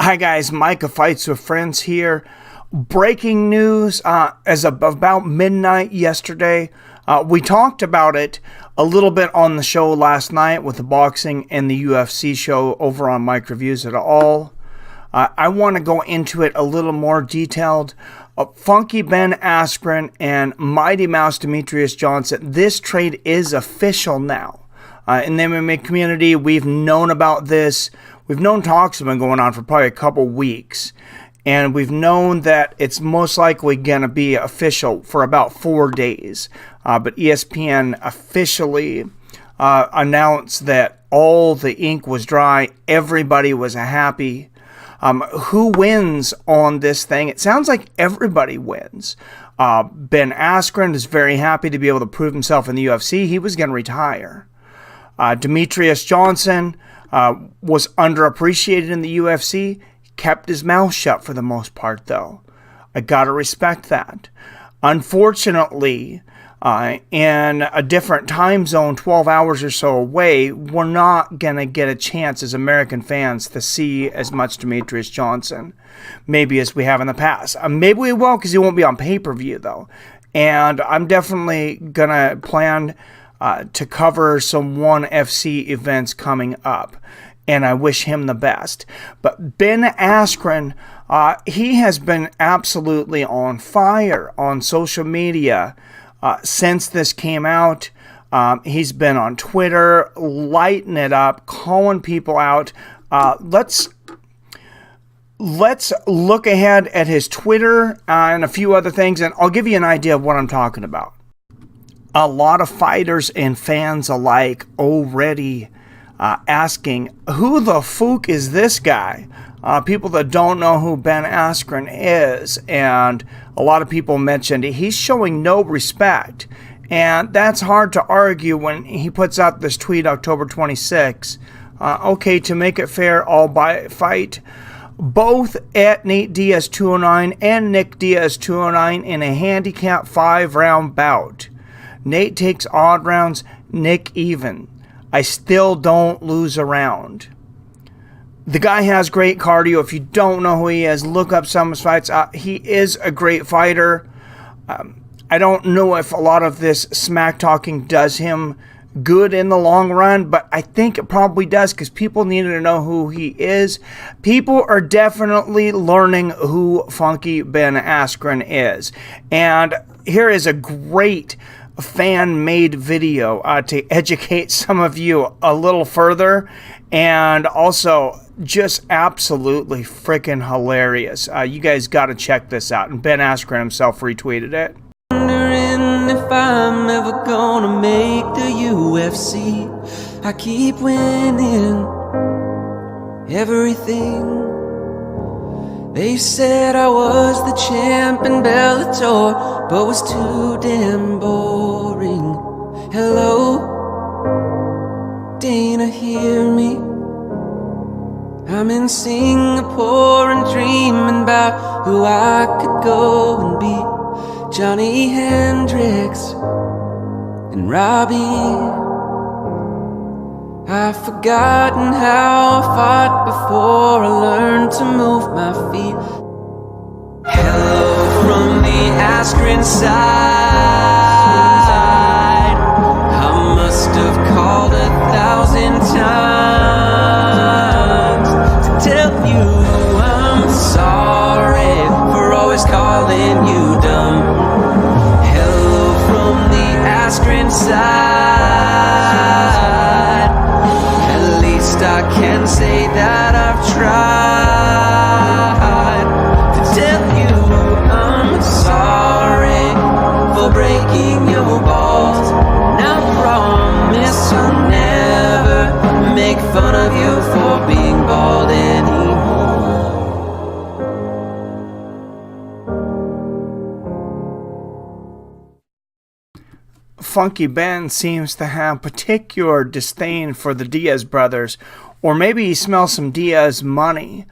Hi guys, Micah Fights with Friends here. Breaking news as of about midnight yesterday. We talked about it a little bit on the show last night with the boxing and the UFC show over on Mike Reviews It All. I want to go into it a little more detailed. Funky Ben Askren and Mighty Mouse Demetrius Johnson. This trade is official now. In the MMA community, we've known about this. We've known talks have been going on for probably a couple weeks. And we've known that it's most likely going to be official for about 4 days. But ESPN officially announced that all the ink was dry. Everybody was happy. Who wins on this thing? It sounds like everybody wins. Ben Askren is very happy to be able to prove himself in the UFC. He was going to retire. Demetrius Johnson was underappreciated in the UFC. Kept his mouth shut for the most part, though. I gotta respect that. Unfortunately, in a different time zone, 12 hours or so away, we're not gonna get a chance as American fans to see as much Demetrius Johnson, maybe as we have in the past. Maybe we will, because he won't be on pay-per-view, though. And I'm definitely gonna plan to cover some ONE FC events coming up, and I wish him the best. But Ben Askren, he has been absolutely on fire on social media since this came out. He's been on Twitter, lighting it up, calling people out. Let's look ahead at his Twitter and a few other things, and I'll give you an idea of what I'm talking about. A lot of fighters and fans alike already asking, who the fook is this guy? People that don't know who Ben Askren is, and a lot of people mentioned he's showing no respect. And that's hard to argue when he puts out this tweet October 26. Okay, to make it fair, I'll fight both at Nate Diaz 209 and Nick Diaz 209 in a handicap 5-round bout. Nate takes odd rounds, Nick even. I still don't lose a round. The guy has great cardio. If you don't know who he is, look up some of his fights. He is a great fighter. I don't know if a lot of this smack talking does him good in the long run, but I think it probably does, because people need to know who he is. People are definitely learning who Funky Ben Askren is. And here is a great fan-made video to educate some of you a little further, and also just absolutely freaking hilarious. You guys got to check this out, and Ben Askren himself retweeted it. Wondering if I'm ever gonna make the UFC. I keep winning everything. They said I was the champ in Bellator, but was too damn boring. Hello, Dana, hear me? I'm in Singapore and dreaming about who I could go and be. Johnny Hendricks and Robbie. I've forgotten how I fought before I learned to move my feet. Hello from the Askren side. I must have called 1,000 times to tell you I'm sorry for always calling you dumb. Hello from the Askren side. I can say that I've tried to tell you I'm sorry for breaking your balls. And I promise I'll never make fun of you for being bald anymore. Funky Ben seems to have particular disdain for the Diaz brothers, or maybe he smells some Diaz money.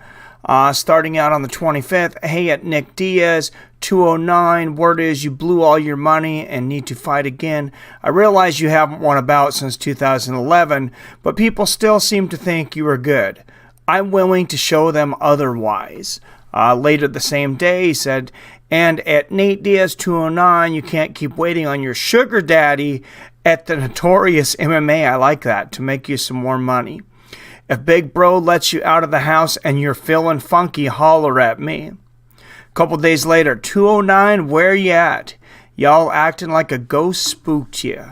Starting out on the 25th, hey, at Nick Diaz, 209, word is you blew all your money and need to fight again. I realize you haven't won a bout since 2011, but people still seem to think you are good. I'm willing to show them otherwise. Later the same day, he said, and at Nate Diaz 209, you can't keep waiting on your sugar daddy at the Notorious MMA. I like that, to make you some more money. If Big Bro lets you out of the house and you're feeling funky, holler at me. Couple days later, 209, where you at? Y'all acting like a ghost spooked you.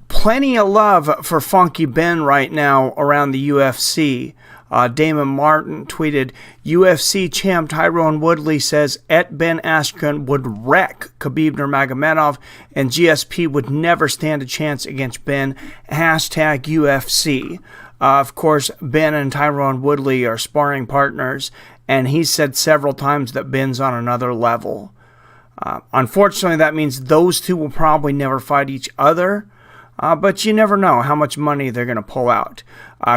Plenty of love for Funky Ben right now around the UFC. Damon Martin tweeted, UFC champ Tyrone Woodley says Ben Askren would wreck Khabib Nurmagomedov and GSP would never stand a chance against Ben. Hashtag UFC. Of course, Ben and Tyrone Woodley are sparring partners, and he said several times that Ben's on another level. Unfortunately, that means those two will probably never fight each other. But you never know how much money they're going to pull out.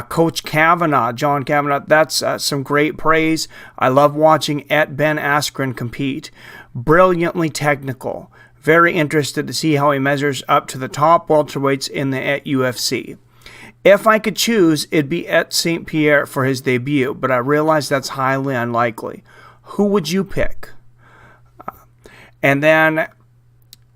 Coach Kavanaugh, John Kavanaugh, that's some great praise. I love watching Ben Askren compete. Brilliantly technical. Very interested to see how he measures up to the top welterweights in the UFC. If I could choose, it'd be St. Pierre for his debut, but I realize that's highly unlikely. Who would you pick? And then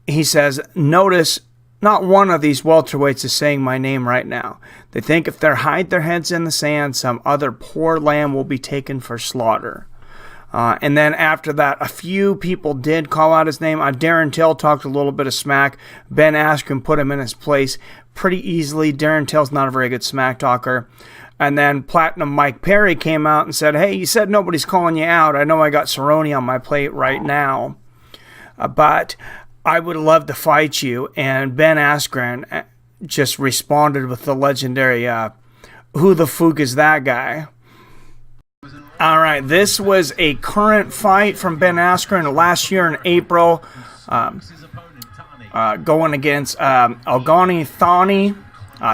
he says, notice, not one of these welterweights is saying my name right now. They think if they hide their heads in the sand, some other poor lamb will be taken for slaughter. And then after that, a few people did call out his name. Darren Till talked a little bit of smack. Ben Askren put him in his place pretty easily. Darren Till's not a very good smack talker. And then Platinum Mike Perry came out and said, hey, you said nobody's calling you out. I know I got Cerrone on my plate right now. But I would love to fight you. And Ben Askren just responded with the legendary, who the fuck is that guy? All right, this was a current fight from Ben Askren last year in April, going against Algani Thani.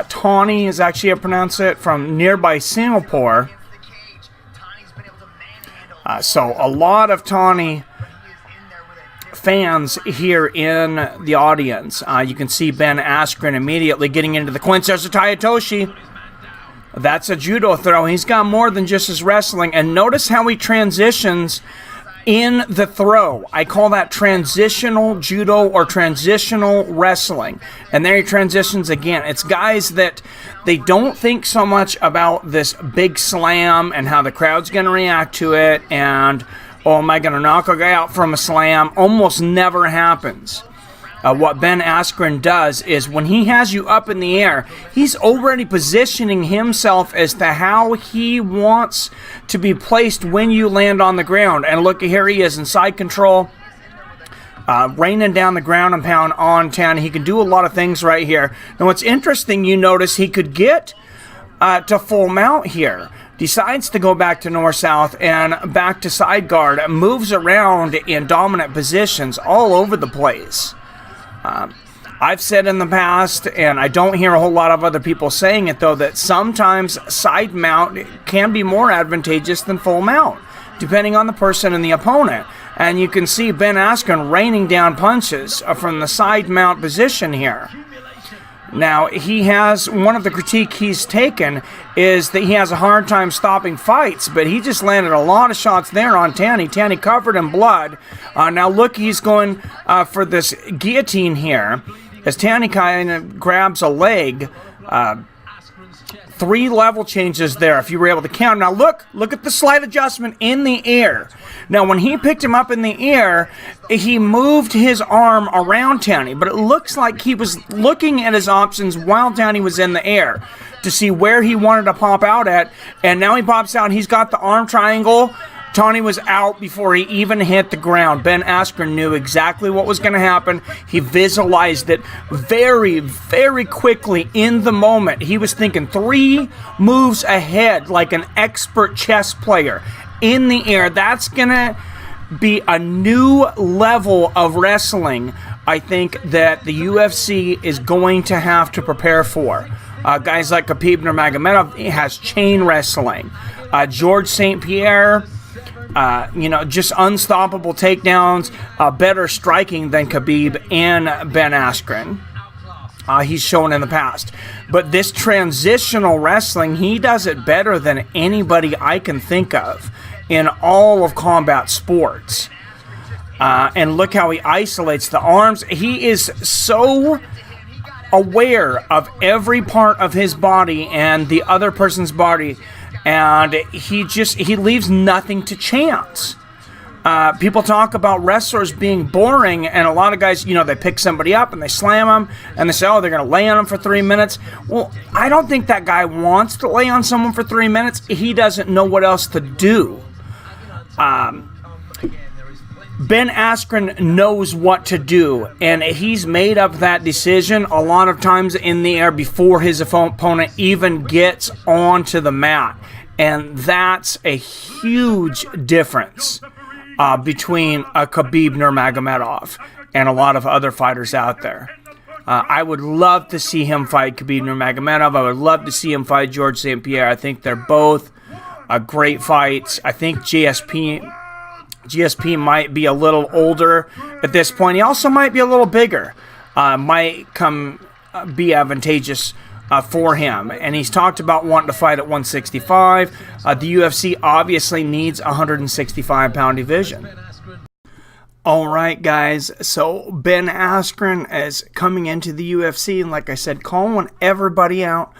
Tawny is actually how to pronounce it, from nearby Singapore. So a lot of Tawny fans here in the audience. You can see Ben Askren immediately getting into the clinch. There's a Tayatoshi. That's a judo throw. He's got more than just his wrestling. And notice how he transitions in the throw. I call that transitional judo or transitional wrestling. And there he transitions again. It's guys that they don't think so much about this big slam and how the crowd's going to react to it. And, oh, am I going to knock a guy out from a slam? Almost never happens. What Ben Askren does is when he has you up in the air, he's already positioning himself as to how he wants to be placed when you land on the ground. And look, here he is in side control, raining down the ground and pound on 10. He can do a lot of things right here. And what's interesting, you notice he could get to full mount here. Decides to go back to north-south and back to side guard. Moves around in dominant positions all over the place. I've said in the past, and I don't hear a whole lot of other people saying it though, that sometimes side mount can be more advantageous than full mount, depending on the person and the opponent. And you can see Ben Askren raining down punches from the side mount position here. Now, he has, one of the critique he's taken is that he has a hard time stopping fights, but he just landed a lot of shots there on Tanny. Tanny covered in blood. Now look, he's going for this guillotine here as Tanny kind of grabs a leg. 3 level changes there if you were able to count. Now look at the slight adjustment in the air. Now when he picked him up in the air, he moved his arm around Tanny, but it looks like he was looking at his options while Tanny was in the air to see where he wanted to pop out at, and now he pops out and he's got the arm triangle. Tawny was out before he even hit the ground. Ben Askren knew exactly what was going to happen. He visualized it very, very quickly in the moment. He was thinking 3 moves ahead like an expert chess player in the air. That's going to be a new level of wrestling, I think, that the UFC is going to have to prepare for. Guys like Khabib Nurmagomedov has chain wrestling. George St. Pierre, just unstoppable takedowns, better striking than Khabib and Ben Askren. He's shown in the past. But this transitional wrestling, he does it better than anybody I can think of in all of combat sports. And look how he isolates the arms. He is so aware of every part of his body and the other person's body, and he leaves nothing to chance. People talk about wrestlers being boring, and a lot of guys, they pick somebody up and they slam them, and they say, oh, they're going to lay on them for 3 minutes. Well, I don't think that guy wants to lay on someone for 3 minutes. He doesn't know what else to do. Ben Askren knows what to do, and he's made up that decision a lot of times in the air before his opponent even gets onto the mat. And that's a huge difference between a Khabib Nurmagomedov and a lot of other fighters out there. I would love to see him fight Khabib Nurmagomedov. I would love to see him fight George St. Pierre. I think they're both great fights. I think GSP might be a little older at this point. He also might be a little bigger. Might be advantageous for him. And he's talked about wanting to fight at 165. The UFC obviously needs a 165-pound division. All right, guys. So Ben Askren is coming into the UFC, and like I said, calling everybody out.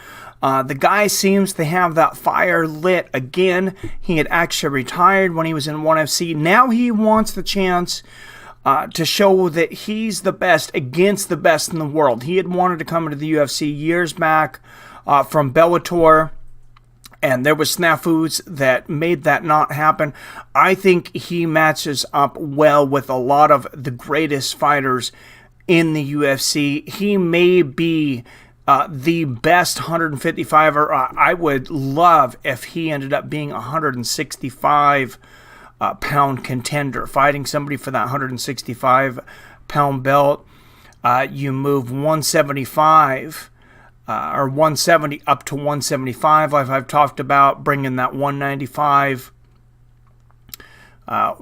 The guy seems to have that fire lit again. He had actually retired when he was in ONE FC. Now he wants the chance to show that he's the best against the best in the world. He had wanted to come into the UFC years back from Bellator, and there was snafus that made that not happen. I think he matches up well with a lot of the greatest fighters in the UFC. He may be the best 155er. I would love if he ended up being a 165 pound contender, fighting somebody for that 165 pound belt. You move 175 or 170 up to 175, like I've talked about, bringing that 195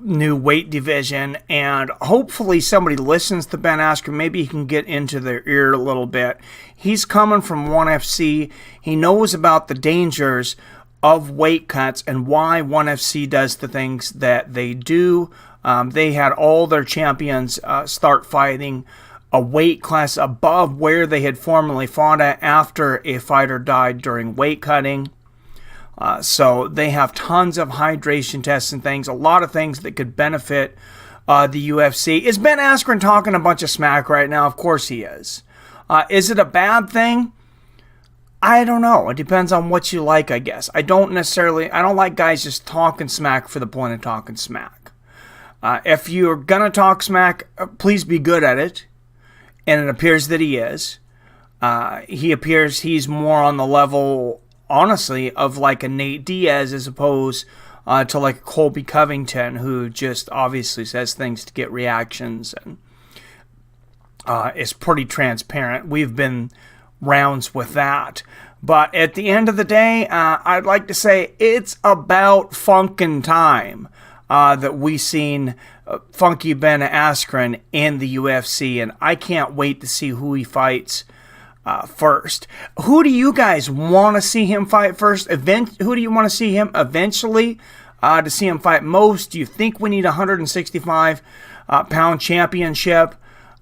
new weight division, and hopefully somebody listens to Ben Askren. Maybe he can get into their ear a little bit. He's coming from ONE FC. He knows about the dangers of weight cuts and why ONE FC does the things that they do. They had all their champions start fighting a weight class above where they had formerly fought at after a fighter died during weight cutting. So they have tons of hydration tests and things, a lot of things that could benefit the UFC. Is Ben Askren talking a bunch of smack right now? Of course he is. Is it a bad thing? I don't know. It depends on what you like, I guess. I don't like guys just talking smack for the point of talking smack. If you're going to talk smack, please be good at it. And it appears that he is. He appears he's more on the level, honestly, of like a Nate Diaz as opposed to like a Colby Covington, who just obviously says things to get reactions and is pretty transparent. We've been rounds with that. But at the end of the day, I'd like to say it's about funkin' time that we seen Funky Ben Askren in the UFC, and I can't wait to see who he fights first. Who do you guys want to see him fight first? Who do you want to see him eventually to see him fight most? Do you think we need a 165 pound championship?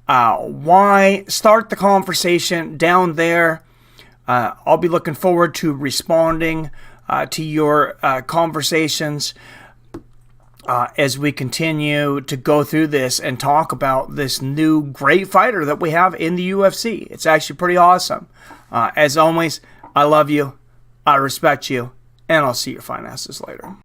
Why? Start the conversation down there. I'll be looking forward to responding to your conversations as we continue to go through this and talk about this new great fighter that we have in the UFC. It's actually pretty awesome. As always, I love you, I respect you, and I'll see your fine asses later.